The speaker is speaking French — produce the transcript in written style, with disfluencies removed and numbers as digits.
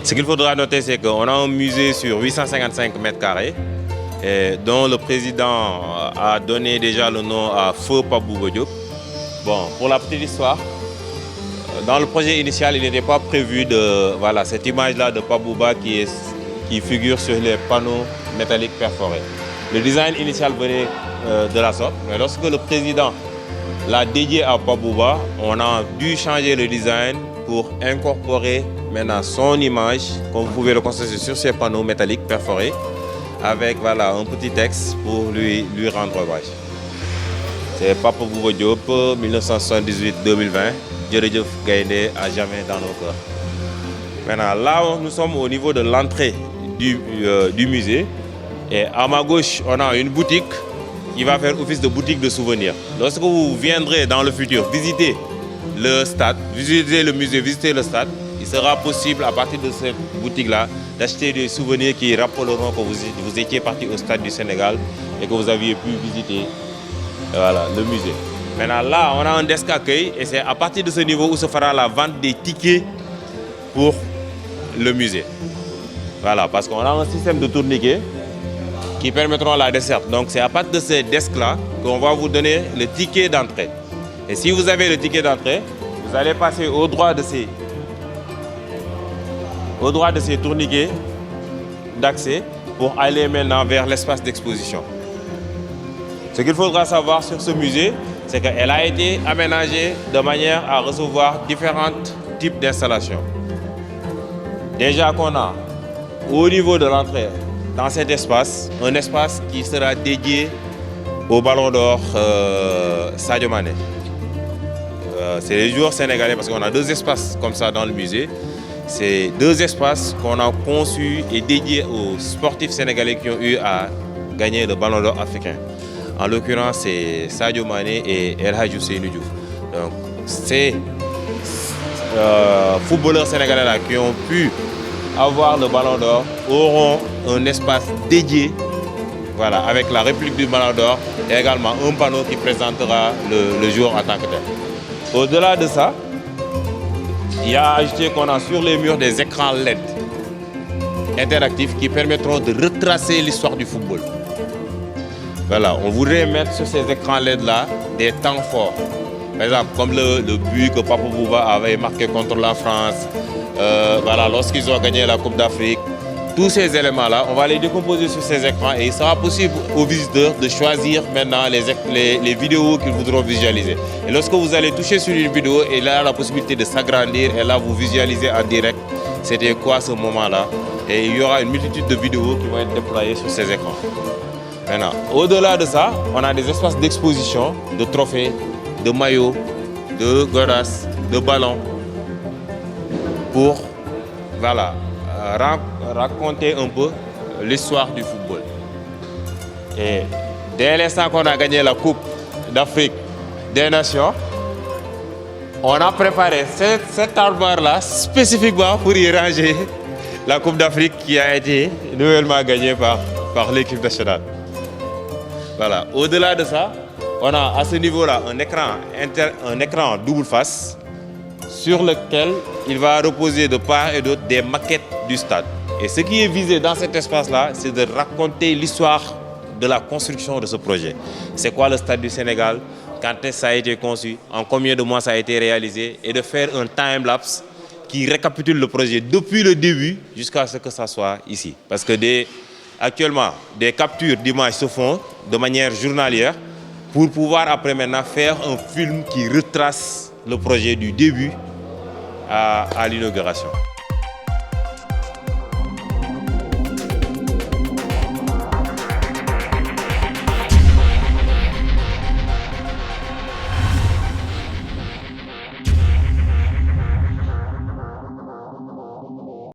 Ce qu'il faudra noter, c'est qu'on a un musée sur 855 mètres carrés, dont le président a donné déjà le nom à Feu Pape Bouba Diop. Bon, pour la petite histoire, dans le projet initial, il n'était pas prévu de cette image-là de Pape Bouba qui figure sur les panneaux métalliques perforés. Le design initial venait de la sorte, mais lorsque le président l'a dédié à Pape Bouba, on a dû changer le design pour incorporer maintenant son image, comme vous pouvez le constater sur ces panneaux métalliques perforés, avec un petit texte pour lui rendre hommage. C'est Pape Bouba Diop, 1978-2020, Djeredjeuf Gaïndé à jamais dans nos cœurs. Maintenant, là, nous sommes au niveau de l'entrée du musée. Et à ma gauche, on a une boutique qui va faire office de boutique de souvenirs. Lorsque vous viendrez dans le futur visiter le stade, visiter le musée, visiter le stade, il sera possible à partir de cette boutique-là d'acheter des souvenirs qui rappelleront que vous étiez parti au stade du Sénégal et que vous aviez pu visiter le musée. Maintenant là, on a un desk accueil et c'est à partir de ce niveau où se fera la vente des tickets pour le musée. Voilà, parce qu'on a un système de tourniquet qui permettront la desserte. Donc c'est à partir de ces desks-là qu'on va vous donner le ticket d'entrée. Et si vous avez le ticket d'entrée, vous allez passer au droit de ces tourniquets d'accès pour aller maintenant vers l'espace d'exposition. Ce qu'il faudra savoir sur ce musée, c'est qu'elle a été aménagée de manière à recevoir différents types d'installations. Déjà qu'on a au niveau de l'entrée, dans cet espace, un espace qui sera dédié au Ballon d'Or Sadio Mané. C'est les joueurs sénégalais parce qu'on a deux espaces comme ça dans le musée. C'est deux espaces qu'on a conçus et dédiés aux sportifs sénégalais qui ont eu à gagner le Ballon d'Or africain. En l'occurrence, c'est Sadio Mané et El Hadji Ousseynou Diouf. Donc, ces footballeurs sénégalais-là qui ont pu avoir le Ballon d'Or auront un espace dédié avec la réplique du Ballon d'Or et également un panneau qui présentera le joueur en tant que tel. Au-delà de ça, il y a ajouté qu'on a sur les murs des écrans LED interactifs qui permettront de retracer l'histoire du football. On voudrait mettre sur ces écrans LED-là des temps forts. Par exemple, comme le but que Pape Bouba avait marqué contre la France, lorsqu'ils ont gagné la Coupe d'Afrique. Tous ces éléments-là, on va les décomposer sur ces écrans et il sera possible aux visiteurs de choisir maintenant les vidéos qu'ils voudront visualiser. Et lorsque vous allez toucher sur une vidéo, il a la possibilité de s'agrandir et là vous visualisez en direct c'était quoi ce moment-là. Et il y aura une multitude de vidéos qui vont être déployées sur ces écrans. Maintenant, au-delà de ça, on a des espaces d'exposition, de trophées, de maillots, de godasses, de ballons pour raconter un peu l'histoire du football. Et dès l'instant qu'on a gagné la Coupe d'Afrique des Nations, on a préparé cette armoire-là spécifiquement pour y ranger la Coupe d'Afrique qui a été nouvellement gagnée par l'équipe nationale. Au-delà de ça, on a à ce niveau-là un écran double face sur lequel il va reposer de part et d'autre des maquettes du stade. Et ce qui est visé dans cet espace-là, c'est de raconter l'histoire de la construction de ce projet. C'est quoi le stade du Sénégal? Quand ça a été conçu? En combien de mois ça a été réalisé? Et de faire un time-lapse qui récapitule le projet depuis le début jusqu'à ce que ça soit ici. Parce que actuellement, des captures d'images se font de manière journalière pour pouvoir après maintenant faire un film qui retrace le projet du début à l'inauguration.